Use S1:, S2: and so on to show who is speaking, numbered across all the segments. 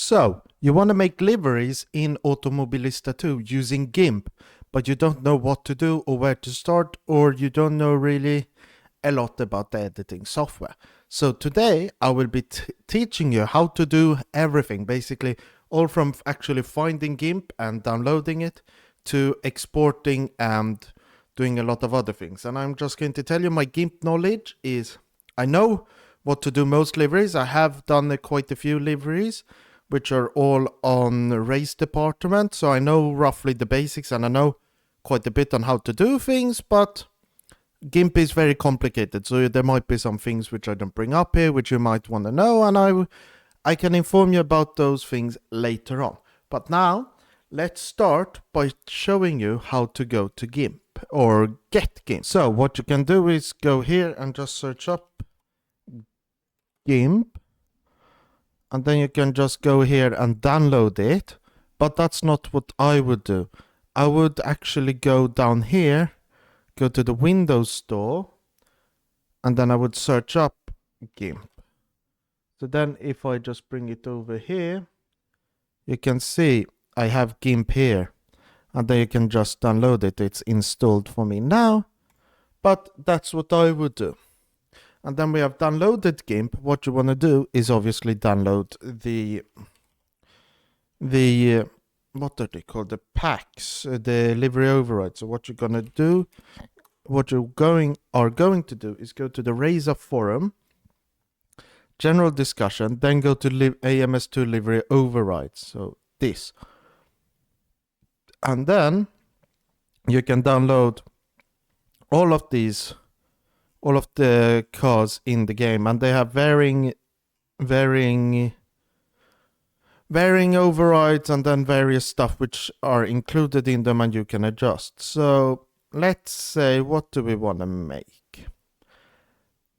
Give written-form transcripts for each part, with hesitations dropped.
S1: So, you want to make liveries in Automobilista 2 using Gimp, but you don't know what to do or where to start, or you don't know really a lot about the editing software. So today I will be teaching you how to do everything, basically all from actually finding Gimp and downloading it to exporting and doing a lot of other things. And I'm just going to tell you my Gimp knowledge is I know what to do most liveries. I have done quite a few liveries, which are all on race department. So I know roughly the basics and I know quite a bit on how to do things, but Gimp is very complicated. So there might be some things which I don't bring up here, which you might want to know. And I can inform you about those things later on. But now let's start by showing you how to go to Gimp or get Gimp. So what you can do is go here and just search up Gimp. And then you can just go here and download it. But that's not what I would do. I would actually go down here, go to the Windows Store, and then I would search up Gimp. So then if I just bring it over here, you can see I have Gimp here. And then you can just download it. It's installed for me now. But that's what I would do. And then we have downloaded Gimp. What you want to do is obviously download the what are they called? The packs, the livery override. So what you're going to do, what you are going to do is go to the Razer forum, general discussion, then go to AMS2 livery overrides. So this. And then you can download all of these, all of the cars in the game, and they have varying overrides and then various stuff which are included in them and you can adjust. So let's say, what do we want to make?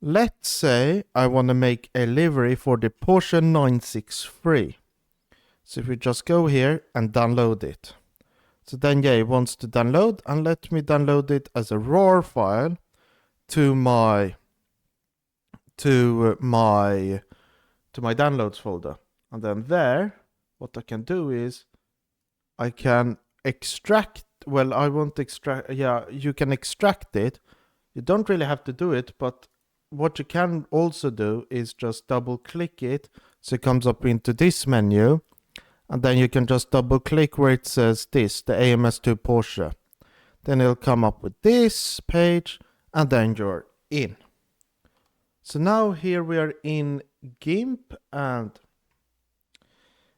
S1: Let's say I want to make a livery for the Porsche 963. So if we just go here and download it. So then yeah, it wants to download, and let me download it as a RAR file to my downloads folder. And then there, what I can do is I can extract, well, I won't extract, yeah, you can extract it. You don't really have to do it, but what you can also do is just double click it. So it comes up into this menu, and then you can just double click where it says this, the AMS2 Porsche. Then it'll come up with this page, and then you're in. So now here we are in Gimp, and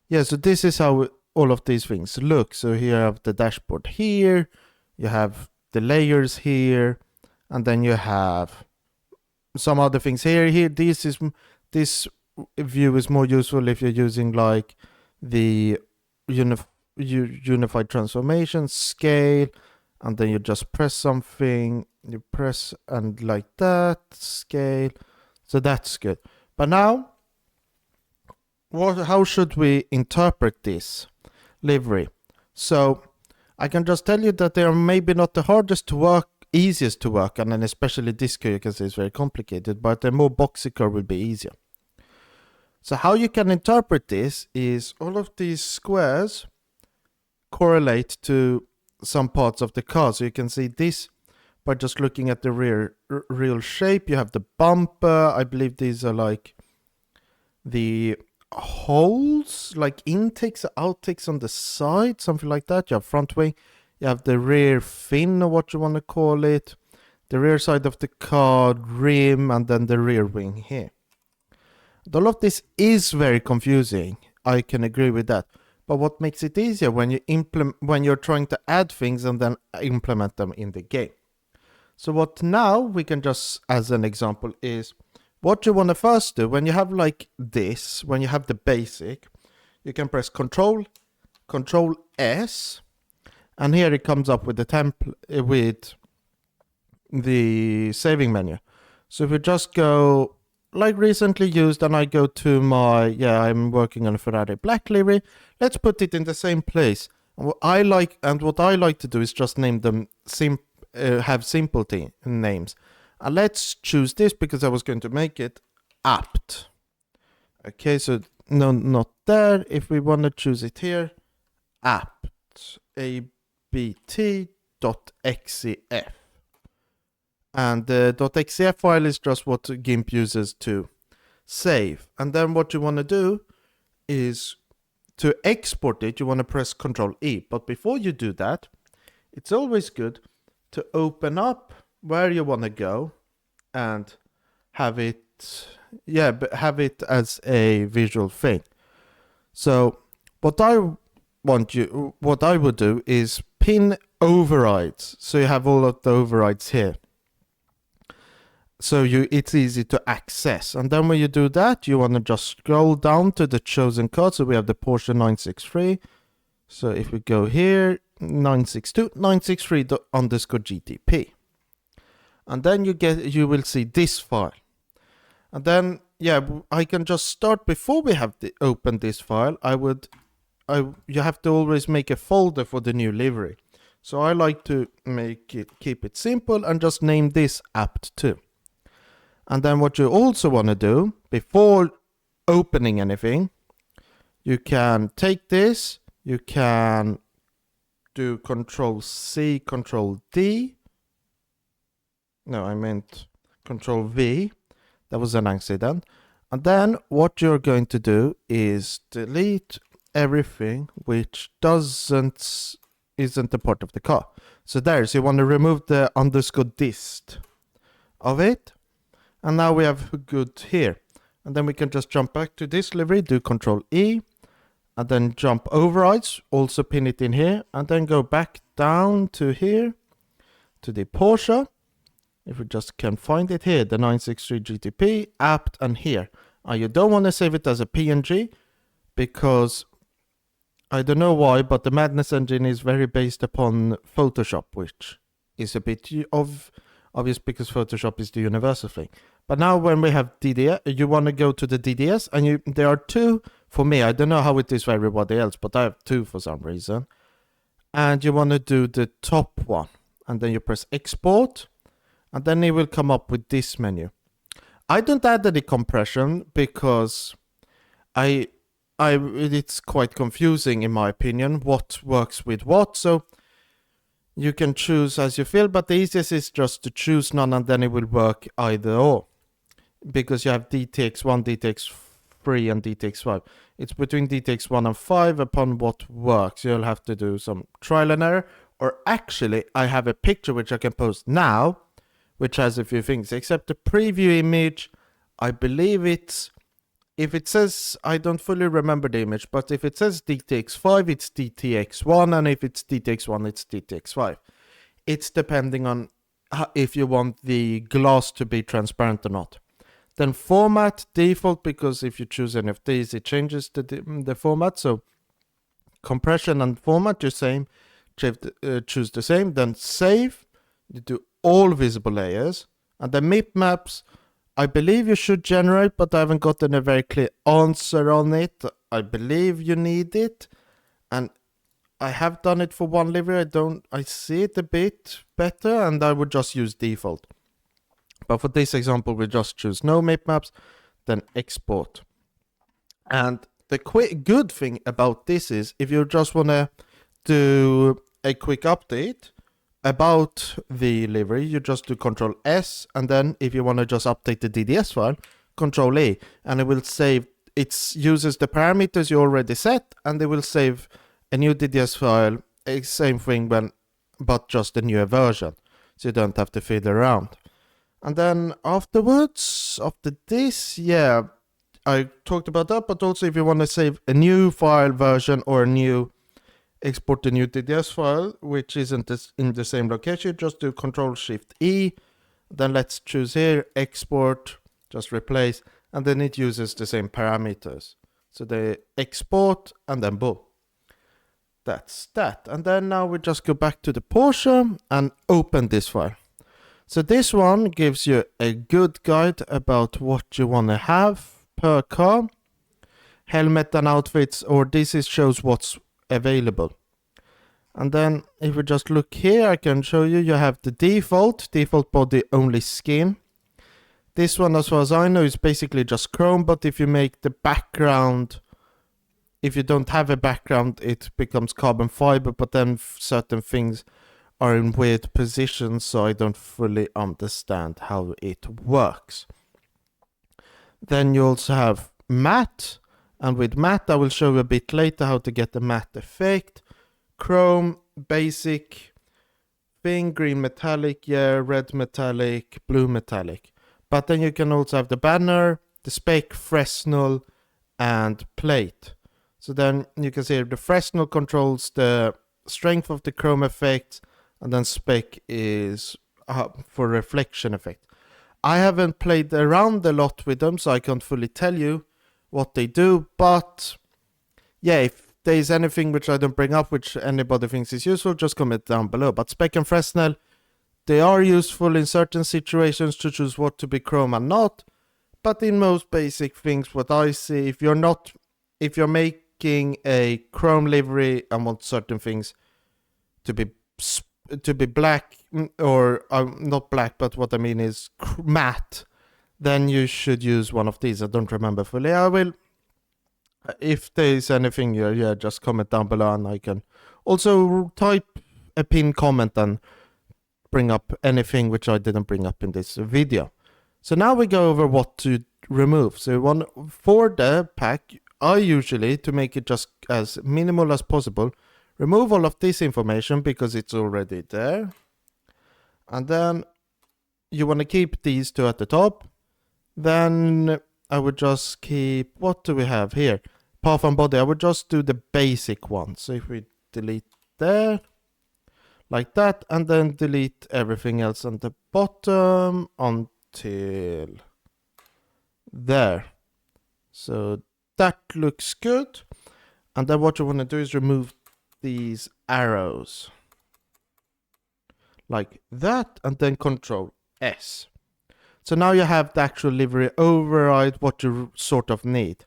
S1: yeah, so this is how all of these things look. So here you have the dashboard here, you have the layers here, and then you have some other things here. This view is more useful if you're using like the unified transformation scale, and then you just press something, you press and like that scale. So that's good. But now, how should we interpret this livery? So I can just tell you that they are maybe not the hardest to work, easiest to work, and then especially this car you can see is very complicated, but the more boxy car will be easier. So how you can interpret this is all of these squares correlate to some parts of the car. So you can see this by just looking at the real shape. You have the bumper. I believe these are like the holes, like intakes, outtakes on the side, something like that. You have front wing. You have the rear fin, or what you want to call it. The rear side of the car, rim, and then the rear wing here. All of this is very confusing. I can agree with that. But what makes it easier when you're trying to add things and then implement them in the game. So what now we can just, as an example, is what you want to first do when you have like this, when you have the basic, you can press Control S, and here it comes up with the template with the saving menu. So if we just go like recently used, and I go to my, I'm working on a Ferrari black livery. Let's put it in the same place. And what I like to do is just name them, have simple names. Let's choose this because I was going to make it apt. Okay, so no, not there. If we want to choose it here, apt abt.xcf. And the .xcf file is just what Gimp uses to save. And then what you want to do is to export it, you want to press Ctrl E. But before you do that, it's always good to open up where you want to go and have it, have it as a visual thing. So what I would do is pin overrides. So you have all of the overrides here. So it's easy to access. And then when you do that, you want to just scroll down to the chosen card. So we have the Porsche 963. So if we go here, 962, 963._GTP. And then you will see this file. And then, I can just start before we have to open this file. You have to always make a folder for the new livery. So I like to keep it simple and just name this apt2. And then what you also want to do before opening anything, you can take this, you can do Control-C, Control-D. No, I meant Control-V. That was an accident. And then what you're going to do is delete everything which isn't a part of the car. So so you want to remove the _dist of it. And now we have good here. And then we can just jump back to this livery, do Control E, and then jump overrides, also pin it in here, and then go back down to here, to the Porsche. If we just can find it here, the 963 GTP, apt, and here. You don't want to save it as a PNG, because I don't know why, but the Madness engine is very based upon Photoshop, which is a bit obvious because Photoshop is the universal thing. But now when we have DDS, you want to go to the DDS, and there are two for me. I don't know how it is for everybody else, but I have two for some reason. And you want to do the top one, and then you press export, and then it will come up with this menu. I don't add any compression because it's quite confusing in my opinion what works with what. So you can choose as you feel, but the easiest is just to choose none, and then it will work either or. Because you have DTX1, DTX3, and DTX5. It's between DTX1 and 5 upon what works. You'll have to do some trial and error. Or actually, I have a picture which I can post now, which has a few things. Except the preview image, I believe if it says, I don't fully remember the image, but if it says DTX5, it's DTX1, and if it's DTX1, it's DTX5. It's depending on if you want the glass to be transparent or not. Then format, default, because if you choose any of these, it changes the format. So compression and format, choose the same. Then save, you do all visible layers. And the MIP maps, I believe you should generate, but I haven't gotten a very clear answer on it. I believe you need it. And I have done it for one livery. I see it a bit better, and I would just use default. But for this example, we just choose no MIP maps, then export. And the good thing about this is, if you just want to do a quick update about the livery, you just do Control S, and then if you want to just update the DDS file, Control A, and it will save. It uses the parameters you already set, and it will save a new DDS file, same thing but just a newer version, so you don't have to fiddle around. And then afterwards, after this, I talked about that, but also if you want to save a new file version or export the new DDS file, which isn't in the same location, just do Control-Shift-E, then let's choose here, export, just replace, and then it uses the same parameters. So they export, and then boom. That's that. And then now we just go back to the Porsche and open this file. So this one gives you a good guide about what you want to have per car. Helmet and outfits, or shows what's available. And then if we just look here, I can show you have the default body only skin. This one, as far as I know, is basically just chrome, but if you make the background, if you don't have a background, it becomes carbon fiber, but then certain things are in weird positions, so I don't fully understand how it works. Then you also have matte, and with matte I will show you a bit later how to get the matte effect. Chrome, basic thing, green metallic, yeah, red metallic, blue metallic. But then you can also have the banner, the spec, Fresnel, and plate. So then you can see the Fresnel controls the strength of the chrome effect, and then spec is for reflection effect. I haven't played around a lot with them, so I can't fully tell you what they do, but yeah, if there's anything which I don't bring up which anybody thinks is useful, just comment down below. But spec and Fresnel, they are useful in certain situations to choose what to be chrome and not, but in most basic things, what I see, if you're making a chrome livery and want certain things to be black, or not black, but what I mean is matte, then you should use one of these. I don't remember fully. I will, if there's anything, yeah, just comment down below, and I can also type a pinned comment and bring up anything which I didn't bring up in this video. So now we go over what to remove. So for the pack, I usually, to make it just as minimal as possible, remove all of this information because it's already there. And then you want to keep these two at the top. Then I would just keep, what do we have here? Path and body. I would just do the basic one. So if we delete there, like that, and then delete everything else on the bottom until there. So that looks good. And then what you want to do is remove these arrows like that, and then Control S. So now you have the actual livery override what you sort of need.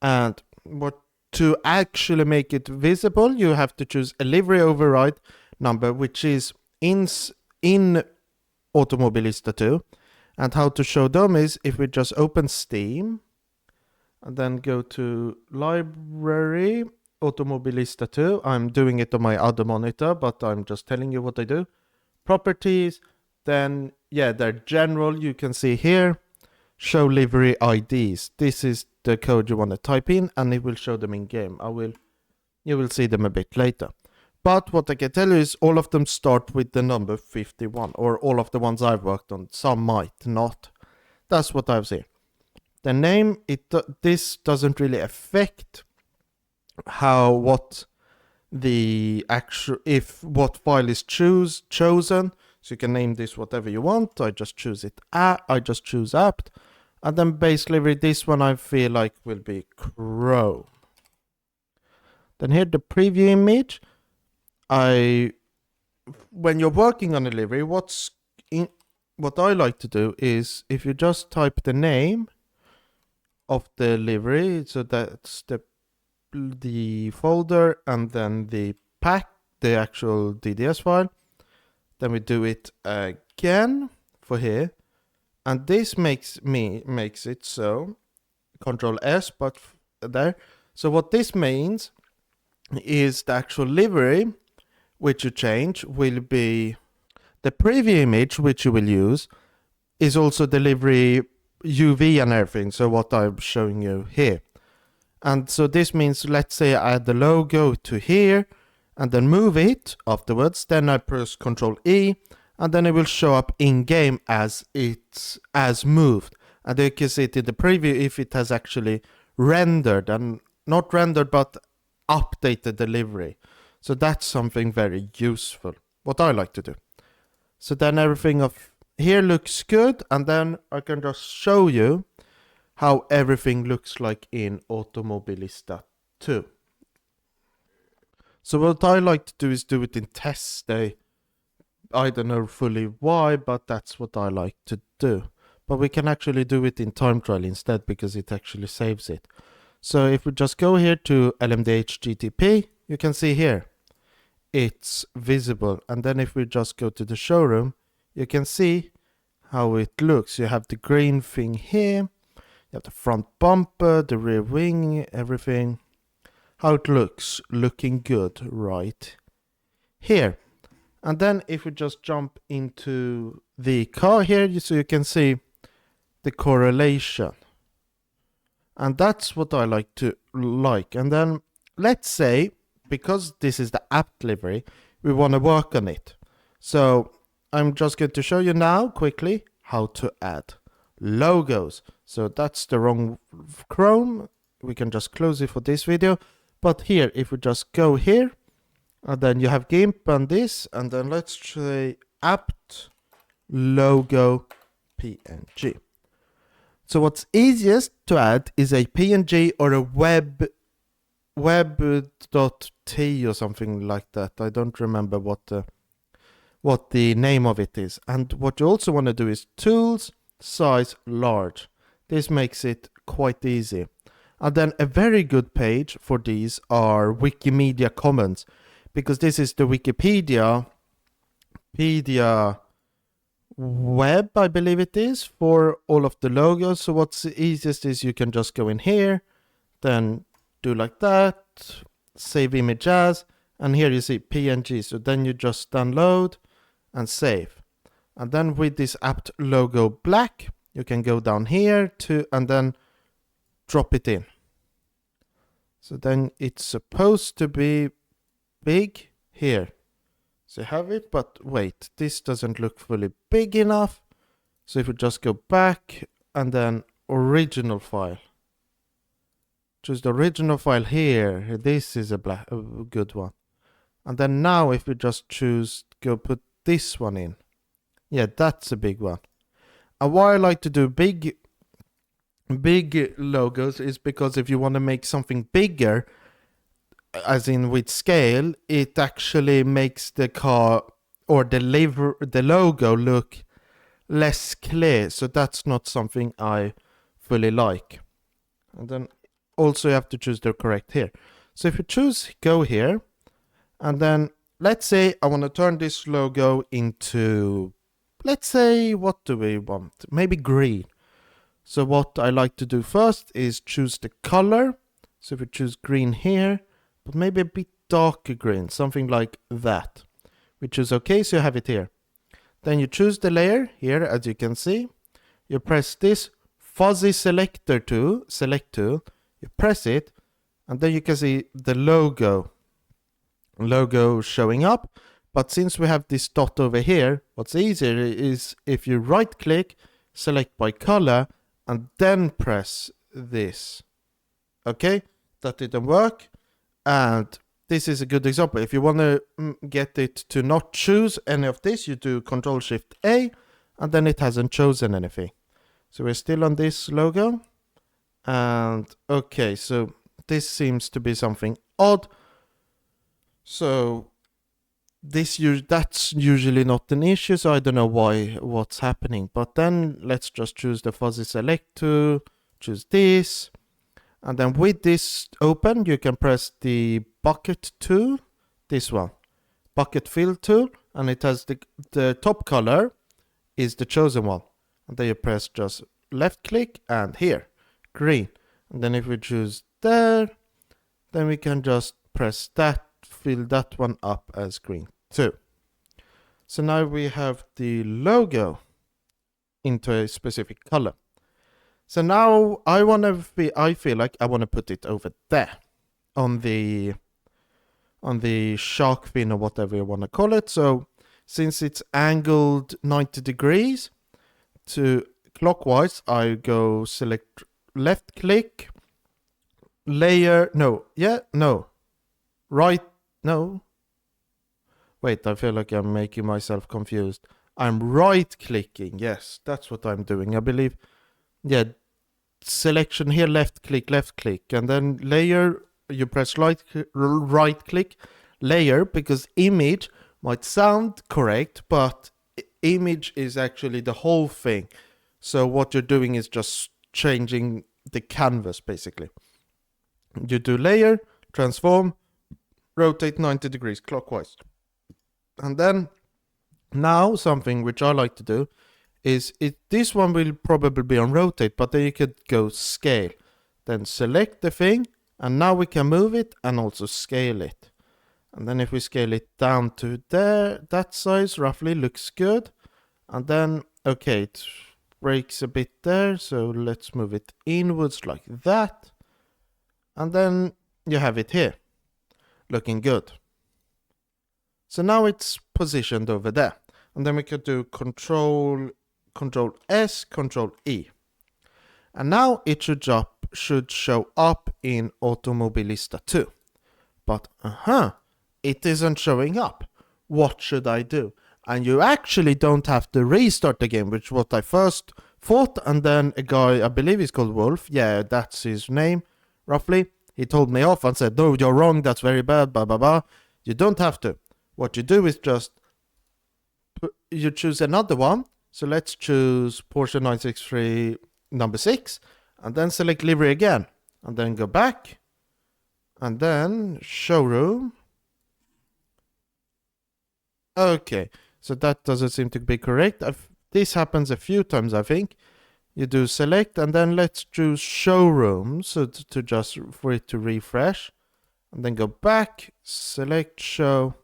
S1: And what to actually make it visible, you have to choose a livery override number, which is in Automobilista 2. And how to show them is if we just open Steam and then go to Library, Automobilista 2. I'm doing it on my other monitor, but I'm just telling you what I do. Properties, then yeah, they're general. You can see here, show livery IDs. This is the code you want to type in, and it will show them in game. You will see them a bit later. But what I can tell you is all of them start with the number 51, or all of the ones I've worked on. Some might not. That's what I've seen. The name, this doesn't really affect what file is chosen. So you can name this whatever you want. I just choose it. I just choose apt, and then base livery. This one I feel like will be chrome. Then here the preview image. When you're working on a livery, what I like to do is if you just type the name of the livery, so that's the folder, and then the pack, the actual DDS file. Then we do it again for here, and this makes it so Control S, but there. So what this means is the actual livery which you change will be the preview image which you will use is also the livery UV and everything. So what I'm showing you here. And so this means, let's say I add the logo to here and then move it afterwards. Then I press Control E, and then it will show up in game as moved. And you can see it in the preview if it has actually rendered, and not rendered, but updated the livery. So that's something very useful, what I like to do. So then everything of here looks good, and then I can just show you how everything looks like in Automobilista 2. So what I like to do is do it in test day. I don't know fully why, but that's what I like to do. But we can actually do it in time trial instead, because it actually saves it. So if we just go here to LMDH GTP, you can see here it's visible. And then if we just go to the showroom, you can see how it looks. You have the green thing here. You have the front bumper, the rear wing, everything. How it looks. Looking good right here. And then if we just jump into the car here, so you can see the correlation. And that's what I like to like. And then let's say, because this is the apt livery, we want to work on it. So I'm just going to show you now quickly how to add logos. So that's the wrong Chrome. We can just close it for this video. But here, if we just go here, and then you have Gimp and this, and then let's say apt logo PNG. So what's easiest to add is a PNG or a web.t or something like that. I don't remember what the name of it is. And what you also want to do is tools, size, large. This makes it quite easy. And then a very good page for these are Wikimedia Commons, because this is the Wikipedia web, I believe it is, for all of the logos. So what's easiest is you can just go in here, then do like that, save image as, and here you see PNG. So then you just download and save. And then with this apt logo black, you can go down here to, and then drop it in. So then it's supposed to be big here. So you have it, but wait, this doesn't look fully big enough. So if we just go back and then original file. Choose the original file here. This is a good one. And then now if we just choose, go put this one in. Yeah, that's a big one. And why I like to do big logos is because if you want to make something bigger, as in with scale, it actually makes the car or the logo look less clear. So that's not something I fully like. And then also you have to choose the correct here. So if you choose go here, and then let's say I want to turn this logo into, let's say, what do we want? Maybe green. So what I like to do first is choose the color. So if we choose green here, but maybe a bit darker green, something like that. We choose OK, so you have it here. Then you choose the layer here, as you can see. You press this fuzzy select tool, you press it, and then you can see the logo showing up. But since we have this dot over here, what's easier is if you right click, select by color, and then press this. Okay, that didn't work. And this is a good example. If you want to get it to not choose any of this, you do Ctrl-Shift-A, and then it hasn't chosen anything. So we're still on this logo. And okay, so this seems to be something odd. So that's usually not an issue, so I don't know what's happening. But then let's just choose the fuzzy select tool, choose this. And then with this open, you can press the bucket tool, this one, bucket fill tool, and it has the top color is the chosen one. And then you press just left click and here, green. And then if we choose there, then we can just press that, fill that one up as green too. So now we have the logo into a specific color. So now I feel like I want to put it over there on the shark fin or whatever you want to call it. So since it's angled 90 degrees to clockwise, I go select left click, layer, wait, I feel like I'm making myself confused. I'm right clicking, yes, that's what I'm doing, I believe. Yeah, selection here, left click, and then layer, you press right click, layer, because image might sound correct, but image is actually the whole thing. So what you're doing is just changing the canvas, basically. You do layer, transform, rotate 90 degrees clockwise. And then now something which I like to do this one will probably be on rotate, but then you could go scale. Then select the thing, and now we can move it and also scale it. And then if we scale it down to there, that size roughly looks good. And then, okay, it breaks a bit there, so let's move it inwards like that. And then you have it here, looking good. So now it's positioned over there. And then we could do Control S, Control E. And now it should show up in Automobilista 2. But it isn't showing up. What should I do? And you actually don't have to restart the game, which is what I first thought. And then a guy, I believe he's called Wolf, yeah, that's his name, roughly. He told me off and said, no, you're wrong, that's very bad, blah, blah, blah. You don't have to. What you do is just, you choose another one. So let's choose Porsche 963 number 6. And then select livery again. And then go back. And then showroom. Okay, so that doesn't seem to be correct. This happens a few times, I think. You do select, and then let's choose showroom, so to just for it to refresh. And then go back, select show.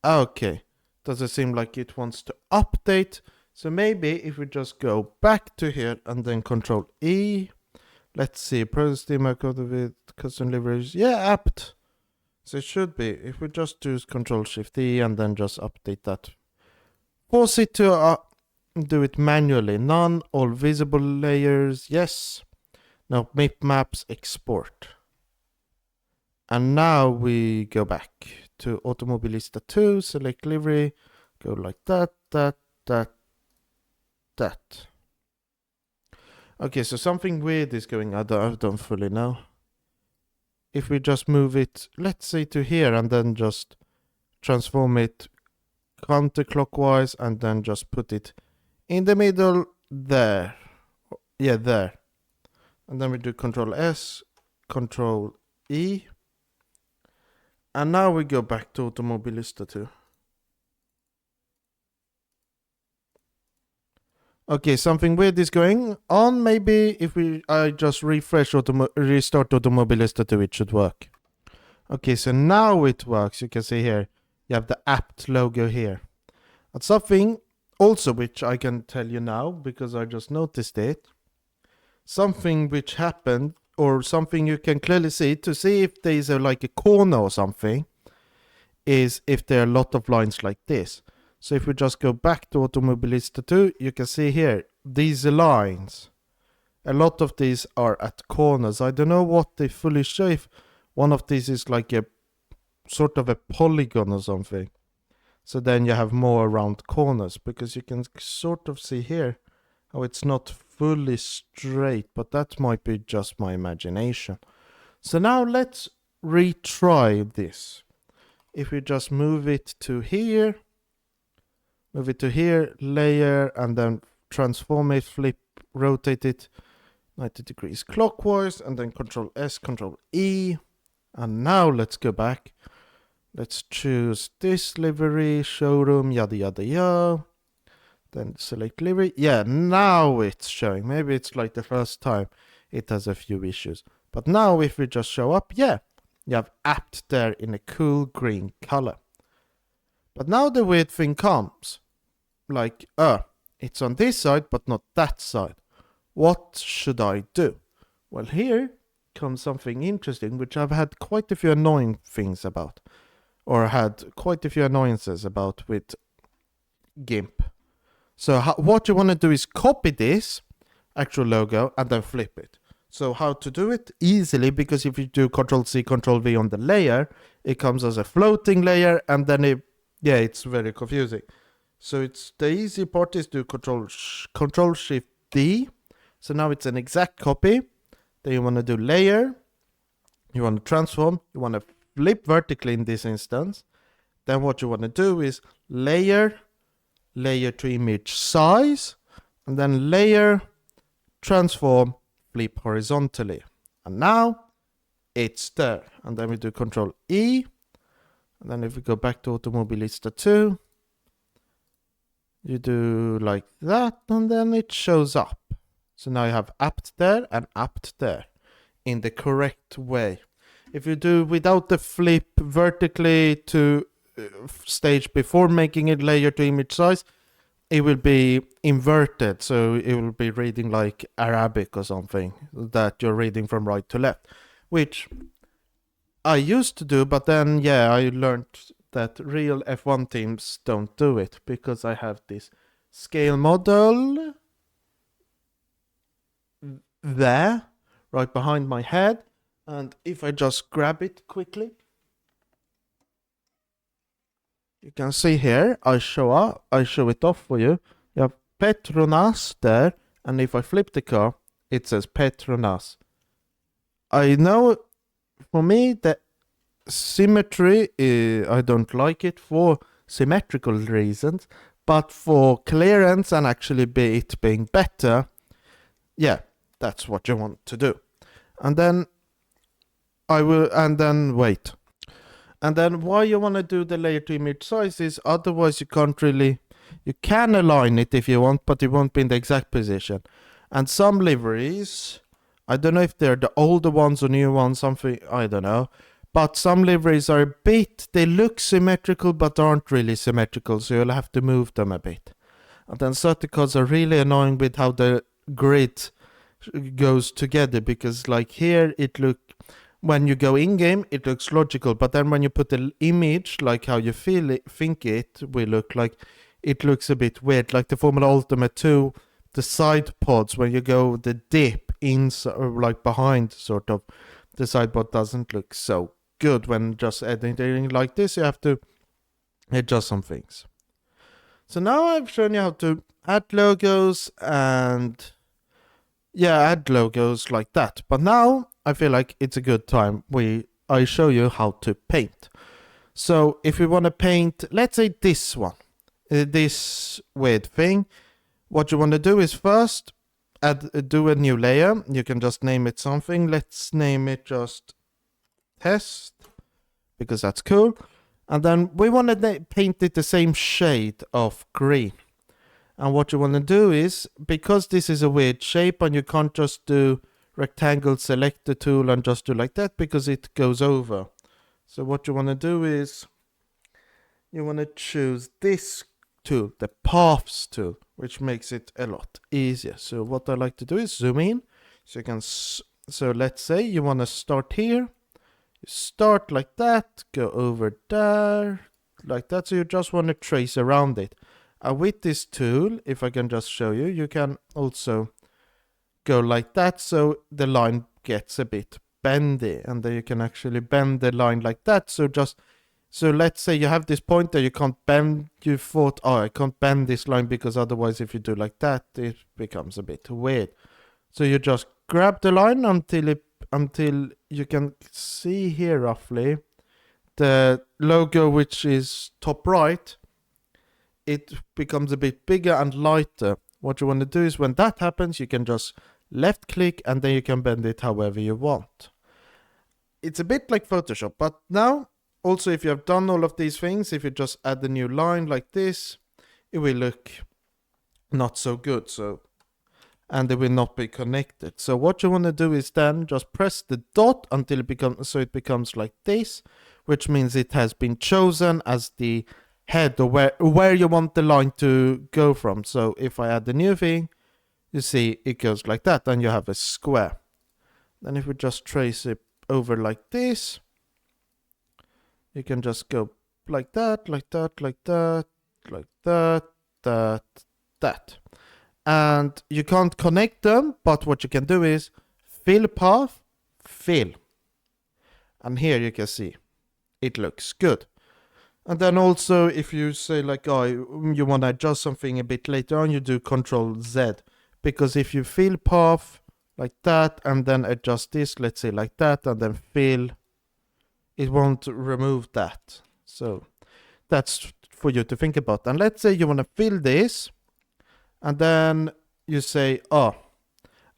S1: Okay, doesn't seem like it wants to update. So maybe if we just go back to here and then Control E. Let's see, process theme code with custom liveries. Yeah, apt. So it should be. If we just do Control Shift E and then just update that. Force it to do it manually. None, all visible layers, yes. Now MIP maps, export. And now we go back to Automobilista 2, select livery, go like that. Okay, so something weird is going on. I don't fully know. If we just move it, let's say to here, and then just transform it counterclockwise, and then just put it in the middle there. Yeah, there. And then we do Control S, Control E. And now we go back to Automobilista 2. Okay, something weird is going on. Maybe if I just restart Automobilista 2, it should work. Okay, so now it works. You can see here, you have the apt logo here. And something also which I can tell you now, because I just noticed it. Something which happened, or something you can clearly see, to see if there is like a corner or something, is if there are a lot of lines like this. So if we just go back to Automobilista 2, you can see here, these lines. A lot of these are at corners. I don't know what they fully show, if one of these is like a sort of a polygon or something. So then you have more round corners, because you can sort of see here how it's not fully straight, but that might be just my imagination. So now let's retry this. If we just move it to here, layer, and then transform it, flip, rotate it 90 degrees clockwise, and then Control S, Control E. And now let's go back. Let's choose this livery, showroom, yada yada yada. Then select livery. Yeah, now it's showing. Maybe it's like the first time it has a few issues. But now if we just show up, yeah, you have apt there in a cool green color. But now the weird thing comes. Like, it's on this side, but not that side. What should I do? Well, here comes something interesting, which I've had quite a few annoying things about. Or had quite a few annoyances about with Gimp. So what you want to do is copy this actual logo and then flip it. So how to do it? Easily, because if you do Control C, Control V on the layer, it comes as a floating layer, and then it's very confusing. So it's the easy part is to Control Shift D. So now it's an exact copy. Then you want to do layer. You want to transform. You want to flip vertically in this instance. Then what you want to do is layer to image size, and then layer, transform, flip horizontally. And now it's there. And then we do Control E. And then if we go back to Automobilista 2, You do like that, and then it shows up. So now you have apt there and apt there in the correct way. If you do without the flip vertically to stage before making it layer to image size, it will be inverted, so it will be reading like Arabic or something, that you're reading from right to left, which I used to do, but then yeah, I learned that real F1 teams don't do it, because I have this scale model there, right behind my head, and if I just grab it quickly, you can see here, I show it off for you. You have Petronas there, and if I flip the car, it says Petronas. I know, for me, the symmetry, I don't like it for symmetrical reasons, but for clearance and actually it being better, yeah, that's what you want to do. And then wait. And then why you want to do the layer to image size is otherwise you can't really, you can align it if you want, but it won't be in the exact position. And some liveries, I don't know if they're the older ones or new ones, something, I don't know. But some liveries are a bit, they look symmetrical but aren't really symmetrical, so you'll have to move them a bit. And then certain cars are really annoying with how the grid goes together, because like here it when you go in-game, it looks logical, but then when you put the image, like how you think it will look like, it looks a bit weird. Like the Formula Ultimate 2, the side pods, when you go the dip inside, or like behind, sort of, the side pod doesn't look so good when just editing like this. You have to adjust some things. So now I've shown you how to add logos and add logos like that. But now I feel like it's a good time I show you how to paint. So if we want to paint, let's say this one, this weird thing, what you want to do is first do a new layer. You can just name it something. Let's name it just test, because that's cool. And then we want to paint it the same shade of green. And what you want to do is, because this is a weird shape and you can't just do rectangle, select the tool and just do like that, because it goes over. So what you want to do is, you want to choose this tool, the paths tool, which makes it a lot easier. So what I like to do is zoom in. So you can, so let's say you want to start here. You start like that, go over there, like that. So you just want to trace around it. With this tool, if I can just show you, you can also go like that, so the line gets a bit bendy, and then you can actually bend the line like that. So let's say you have this point that you can't bend. You thought, oh, I can't bend this line, because otherwise if you do like that, it becomes a bit weird. So you just grab the line until you can see here roughly the logo, which is top right, it becomes a bit bigger and lighter. What you want to do is, when that happens, you can just left click and then you can bend it however you want. It's a bit like Photoshop, but now also if you have done all of these things, if you just add a new line like this, it will look not so good. And they will not be connected. So what you want to do is then just press the dot until it becomes like this, which means it has been chosen as the head, or where you want the line to go from. So if I add the new thing, you see it goes like that, and you have a square. Then if we just trace it over like this, you can just go like that, like that, like that, like that, that. And you can't connect them, but what you can do is fill path, fill. And here you can see it looks good. And then also if you say like, oh, you want to adjust something a bit later on, you do Control Z. Because if you fill path like that and then adjust this, let's say like that, and then fill, it won't remove that. So that's for you to think about. And let's say you want to fill this, and then you say, oh,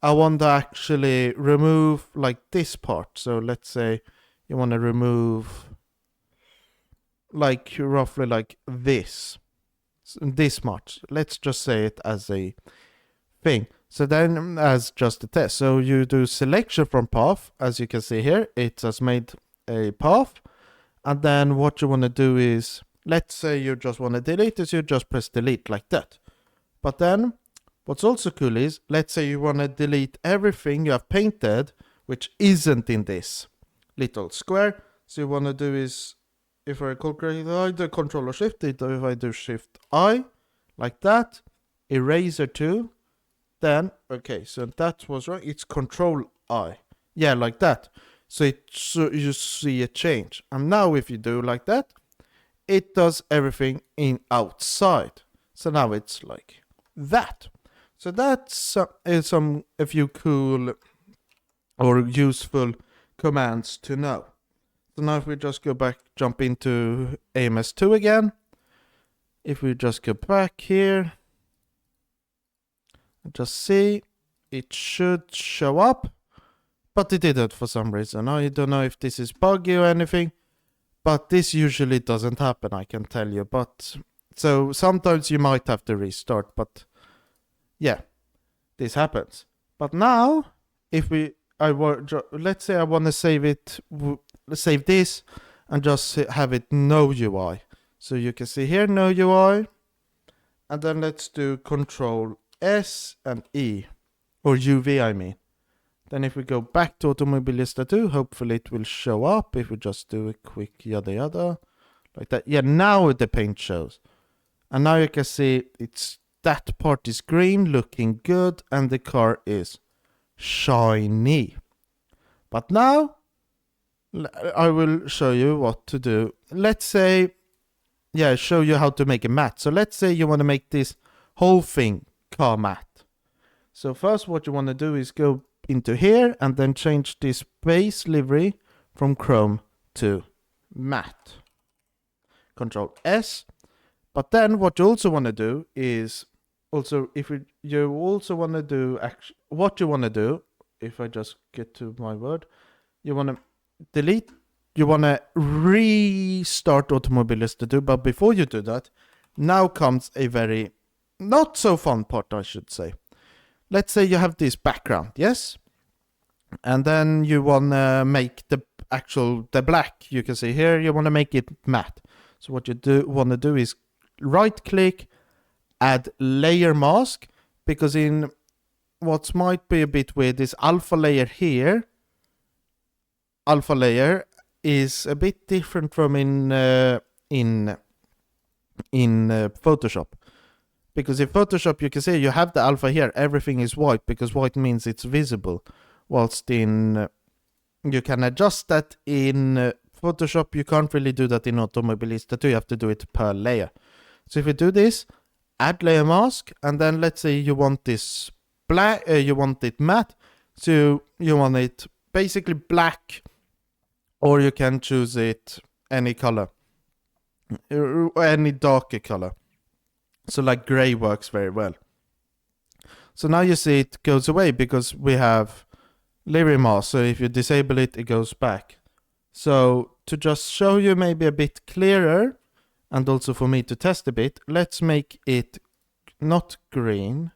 S1: I want to actually remove like this part. So let's say you want to remove like roughly like this. this much. Let's just say it as a thing. So then as just a test. So you do selection from path. As you can see here, it has made a path. And then what you want to do is, let's say you just want to delete this, you just press delete like that. But then what's also cool is, let's say you want to delete everything you have painted which isn't in this little square. So you want to do is, if I recall correctly, I do Control or Shift. If I do Shift I, like that, eraser 2, then, okay, so that was right. It's Control I. Yeah, like that. So you see a change. And now if you do like that, it does everything in outside. So now it's like that. So that's a few cool or useful commands to know. So now if we just go back, jump into AMS2 again. If we just go back here, just see, it should show up, but it didn't for some reason. I don't know if this is buggy or anything, but this usually doesn't happen, I can tell you. But so sometimes you might have to restart, but yeah, this happens. But now, if let's say I want to save this and just have it no UI. So you can see here no UI, and then let's do Control S and E, or UV I mean. Then if we go back to Automobilista 2, hopefully it will show up. If we just do a quick yada yada, like that. Yeah, now the paint shows. And now you can see that part is green, looking good, and the car is shiny. But now, I will show you what to do. Let's say, show you how to make a matte. So let's say you want to make this whole thing car matte. So first what you want to do is go into here and then change this base livery from chrome to matte. Control S. But then what you also want to do is also, if you also want to do what you want to do, if I just get to my word, you want to delete, you want to restart Automobilista 2, but before you do that, now comes a very not so fun part, I should say. Let's say you have this background, yes? And then you want to make the black, you can see here, you want to make it matte. So what you want to do is right click, add layer mask, because in what might be a bit weird is alpha layer here. Alpha layer is a bit different from in Photoshop. Because in Photoshop, you can see you have the alpha here. Everything is white because white means it's visible. Whilst in, you can adjust that in Photoshop. You can't really do that in Automobilista 2. You have to do it per layer. So if you do this, add layer mask, and then let's say you want this black, you want it matte. So you want it basically black, or you can choose it any color, any darker color. So like gray works very well. So now you see it goes away because we have livery mask. So if you disable it, it goes back. So to just show you maybe a bit clearer, and also for me to test a bit, let's make it not green.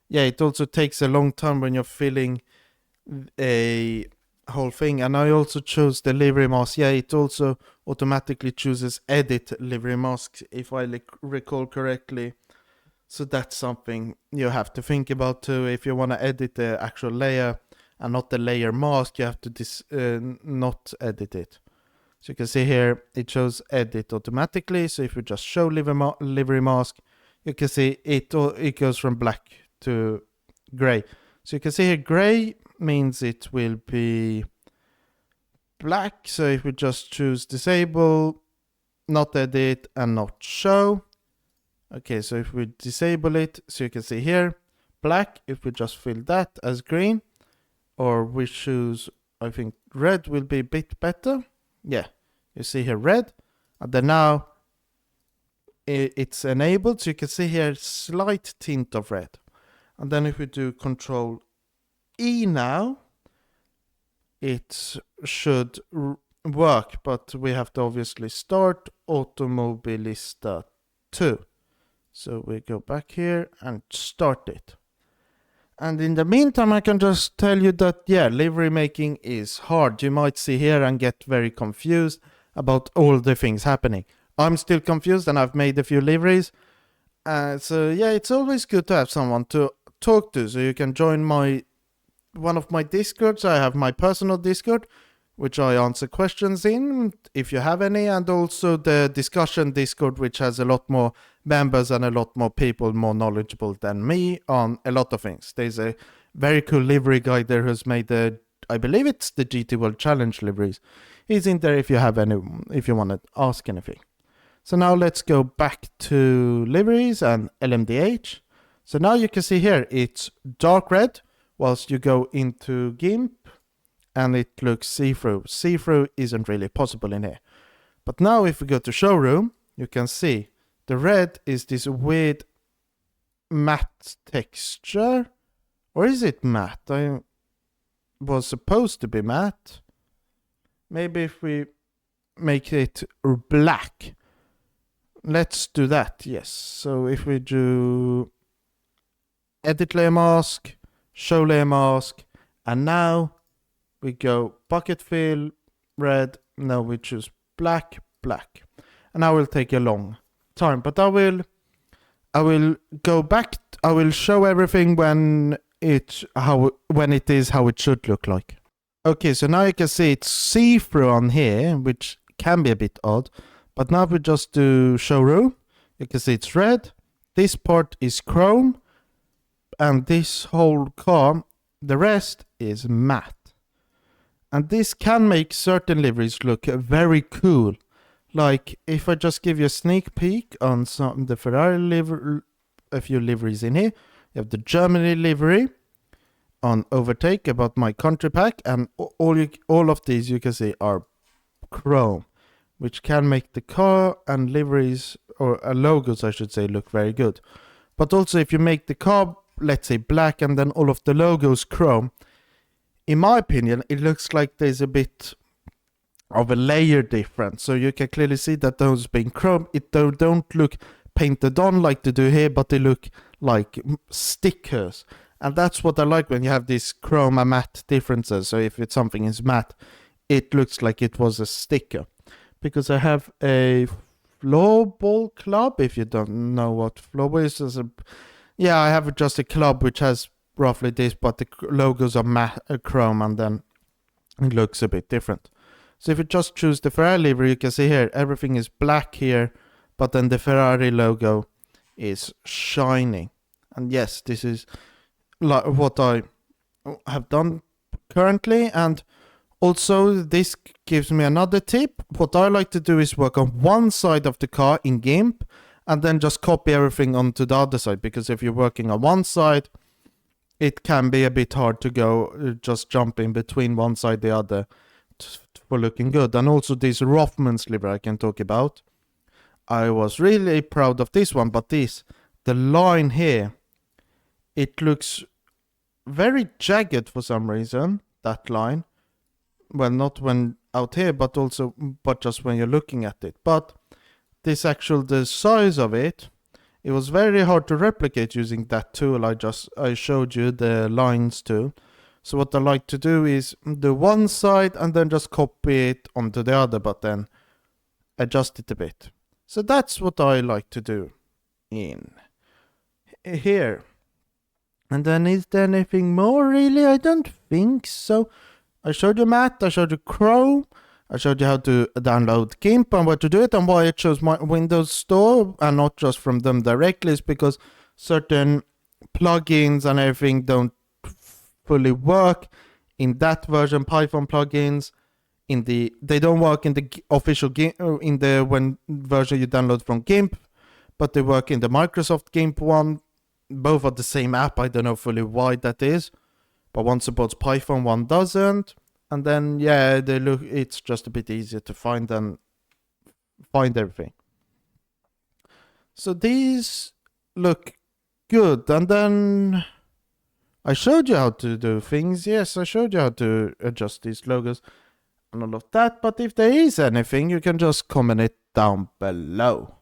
S1: Yeah, it also takes a long time when you're filling a whole thing. And I also chose the livery mask. Yeah, it also automatically chooses edit livery mask, if I recall correctly. So that's something you have to think about too. If you want to edit the actual layer and not the layer mask, you have to not edit it. So you can see here it shows edit automatically. So if you just show livery mask, you can see it goes from black to gray. So you can see here gray means it will be black. So if we just choose disable, not edit, and not show. Okay, so if we disable it, so you can see here black. If we just fill that as green, or we choose, I think red will be a bit better. Yeah, you see here red, and then now it's enabled. So you can see here slight tint of red. And then if we do Control E now, it should work, but we have to obviously start Automobilista 2. So we go back here and start it. And in the meantime, I can just tell you that, yeah, livery making is hard. You might see here and get very confused about all the things happening. I'm still confused and I've made a few liveries. So yeah, it's always good to have someone to talk to. So you can join one of my Discords. I have my personal Discord, which I answer questions in, if you have any, and also the discussion Discord, which has a lot more members and a lot more people more knowledgeable than me on a lot of things. There's a very cool livery guy there who's made I believe it's the GT World Challenge liveries. He's in there if you want to ask anything. So now let's go back to liveries and LMDH. So now you can see here it's dark red, whilst you go into Gimp, and it looks see-through. See-through isn't really possible in here. But now if we go to showroom, you can see the red is this weird matte texture. Or is it matte? I was supposed to be matte. Maybe if we make it black. Let's do that, yes. So if we do edit layer mask, show layer mask, and now we go bucket fill, red, now we choose black, black. And I will take a long time, but I will go back, I will show everything when it is how it should look like. Okay, so now you can see it's see-through on here, which can be a bit odd, but now we just do showroom, you can see it's red, this part is chrome, and this whole car, the rest is matte. And this can make certain liveries look very cool. Like if I just give you a sneak peek on the Ferrari livery, a few liveries in here. You have the Germany livery on overtake about my country pack, and all of these you can see are chrome, which can make the car and liveries, or logos I should say, look very good. But also if you make the car, let's say black, and then all of the logos chrome, in my opinion, it looks like there's a bit of a layer difference. So you can clearly see that those being chrome, don't look painted on like they do here, but they look like stickers. And that's what I like when you have these chrome and matte differences. So if something is matte, it looks like it was a sticker. Because I have a floorball club, if you don't know what floorball is. Yeah, I have just a club which has roughly this, but the logos are matte chrome, and then it looks a bit different. So if you just choose the Ferrari livery, you can see here everything is black here, but then the Ferrari logo is shining. And yes, this is like what I have done currently. And also this gives me another tip. What I like to do is work on one side of the car in Gimp and then just copy everything onto the other side, because if you're working on one side, it can be a bit hard to go just jumping between one side and the other for looking good. And also this Rothman's livery I can talk about. I was really proud of this one, but the line here, it looks very jagged for some reason, that line. Well, not when out here, but just when you're looking at it. But the size of it, it was very hard to replicate using that tool I showed you, the lines tool. So what I like to do is do one side and then just copy it onto the other, but then adjust it a bit. So that's what I like to do in here. And then is there anything more really? I don't think so. I showed you matte, I showed you chrome, I showed you how to download Gimp and where to do it, and why I chose my Windows Store and not just from them directly is because certain plugins and everything don't fully work in that version. Python plugins they don't work in the official Gimp, in the version you download from Gimp, but they work in the Microsoft Gimp one. Both are the same app. I don't know fully why that is, but one supports Python, one doesn't. And then yeah, it's just a bit easier to find everything. So these look good. And then I showed you how to do things. Yes, I showed you how to adjust these logos and all of that. But if there is anything, you can just comment it down below.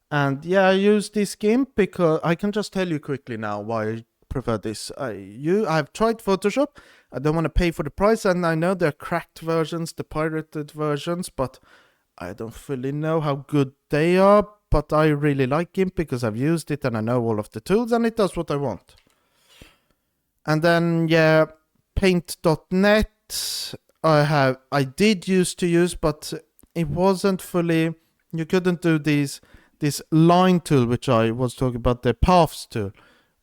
S1: And yeah, I use this Gimp because I can just tell you quickly now why I prefer this. I've tried Photoshop. I don't want to pay for the price, and I know they're cracked versions, the pirated versions, but I don't fully know how good they are. But I really like Gimp because I've used it and I know all of the tools, and it does what I want. And then yeah, Paint.net I did used to use, but it wasn't fully. You couldn't do this line tool, which I was talking about, the paths tool.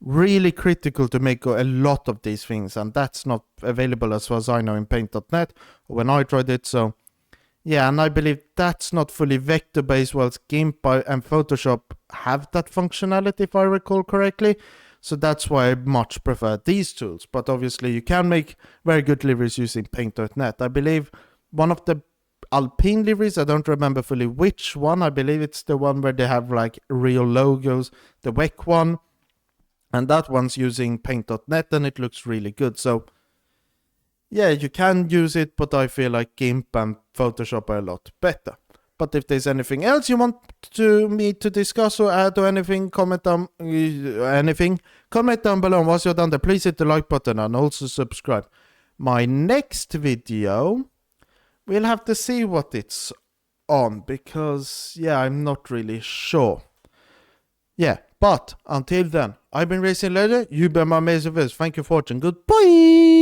S1: Really critical to make a lot of these things, and that's not available as far as I know in Paint.net when I tried it. So yeah, and I believe that's not fully vector based, whilst Gimp and Photoshop have that functionality if I recall correctly. So that's why I much prefer these tools. But obviously you can make very good liveries using Paint.net. I believe one of the Alpine liveries, I don't remember fully which one. I believe it's the one where they have like real logos, the WEC one. And that one's using Paint.net and it looks really good. So yeah, you can use it, but I feel like Gimp and Photoshop are a lot better. But if there's anything else you want me to discuss or add or anything, comment down below. Once you're done there, please hit the like button and also subscribe. My next video, we'll have to see what it's on, because yeah, I'm not really sure. Yeah, but until then, I've been Racing Leather, you've been my amazing viewers. Thank you for watching. Goodbye!